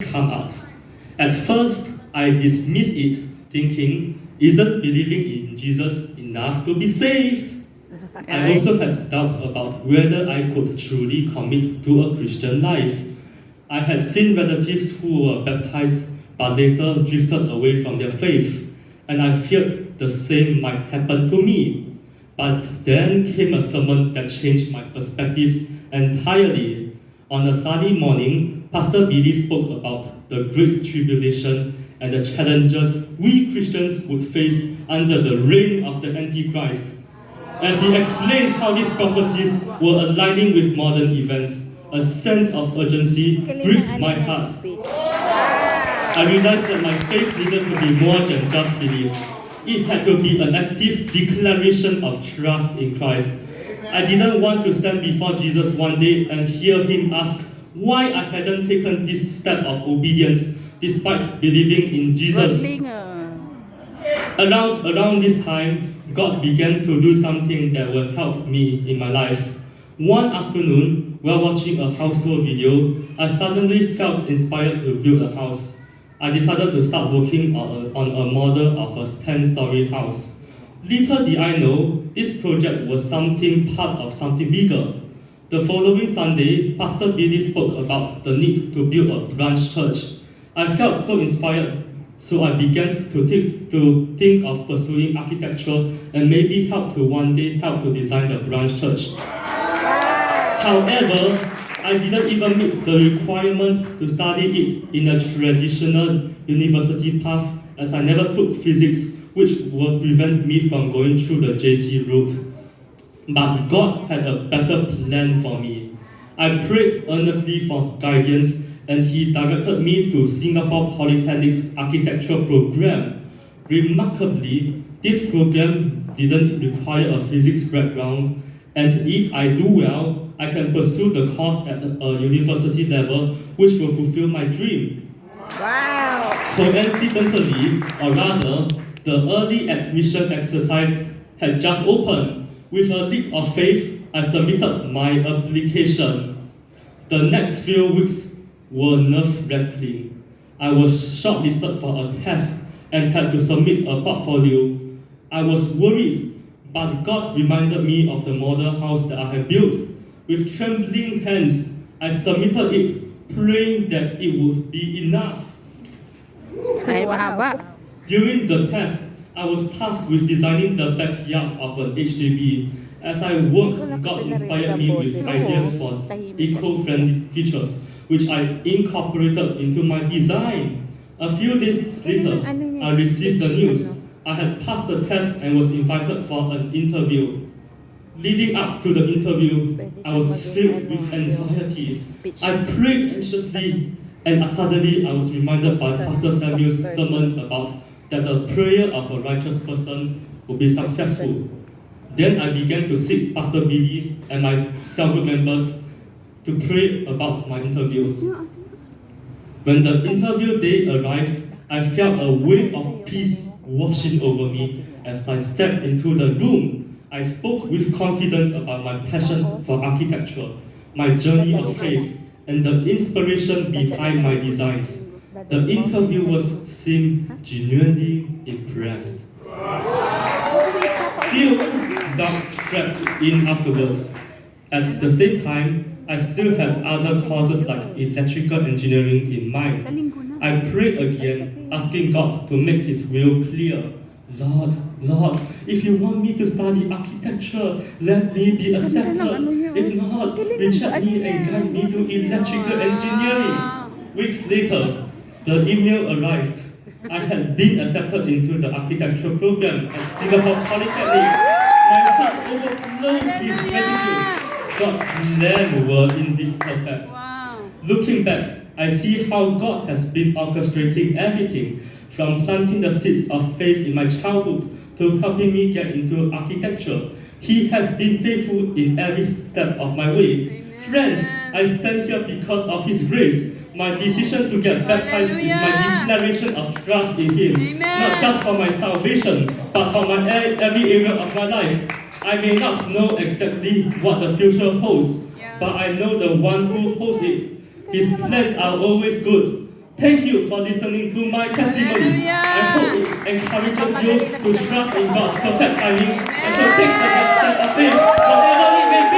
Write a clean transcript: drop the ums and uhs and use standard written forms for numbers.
come out. At first, I dismissed it, thinking, isn't believing in Jesus enough to be saved? I also had doubts about whether I could truly commit to a Christian life. I had seen relatives who were baptized but later drifted away from their faith, and I feared the same might happen to me. But then came a sermon that changed my perspective entirely. On a sunny morning, Pastor Billy spoke about the Great Tribulation and the challenges we Christians would face under the reign of the Antichrist. As he explained how these prophecies were aligning with modern events, a sense of urgency gripped my heart. I realized that my faith needed to be more than just belief. It had to be an active declaration of trust in Christ. I didn't want to stand before Jesus one day and hear him ask why I hadn't taken this step of obedience despite believing in Jesus. Around this time, God began to do something that will help me in my life. One afternoon, while watching a house tour video, I suddenly felt inspired to build a house. I decided to start working on a model of a 10-story house. Little did I know, this project was part of something bigger. The following Sunday, Pastor Billy spoke about the need to build a branch church. I felt so inspired, so I began to think of pursuing architecture and maybe one day help to design the branch church. However, I didn't even meet the requirement to study it in a traditional university path, as I never took physics, which would prevent me from going through the JC route. But God had a better plan for me. I prayed earnestly for guidance, and He directed me to Singapore Polytechnic's architecture program. Remarkably, this program didn't require a physics background, and if I do well, I can pursue the course at a university level, which will fulfill my dream. Wow! Coincidentally, or rather, the early admission exercise had just opened. With a leap of faith, I submitted my application. The next few weeks were nerve-wracking. I was shortlisted for a test and had to submit a portfolio. I was worried, but God reminded me of the model house that I had built. With trembling hands, I submitted it, praying that it would be enough. During the test, I was tasked with designing the backyard of an HDB. As I worked, God inspired me with ideas for eco-friendly features, which I incorporated into my design. A few days later, I received the news. I had passed the test and was invited for an interview. Leading up to the interview, I was filled with anxiety. I prayed anxiously, and suddenly I was reminded by Pastor Samuel's sermon about that the prayer of a righteous person would be successful. Then I began to seek Pastor Billy and my cell group members to pray about my interview. When the interview day arrived, I felt a wave of peace washing over me as I stepped into the room. I spoke with confidence about my passion for architecture, my journey of faith, and the inspiration behind my designs. The interviewers seemed genuinely impressed. Still, doubts crept in afterwards. At the same time, I still had other courses like electrical engineering in mind. I prayed again, asking God to make His will clear. Lord, if you want me to study architecture, let me be accepted. If not, reject me and guide me to electrical engineering. Weeks later, the email arrived. I had been accepted into the architecture program at Singapore Polytechnic. My heart overflowed with gratitude. God's plan were indeed perfect. Looking back, I see how God has been orchestrating everything, from planting the seeds of faith in my childhood to helping me get into architecture. He has been faithful in every step of my way. Friends, I stand here because of His grace. My decision to get baptized is my declaration of trust in Him, not just for my salvation, but for every area of my life. I may not know exactly what the future holds, but I know the one who holds it. His plans are always good. Thank you for listening to my testimony. I hope it encourages you to trust in God's perfect timing and to take the next step of faith, whatever it may be.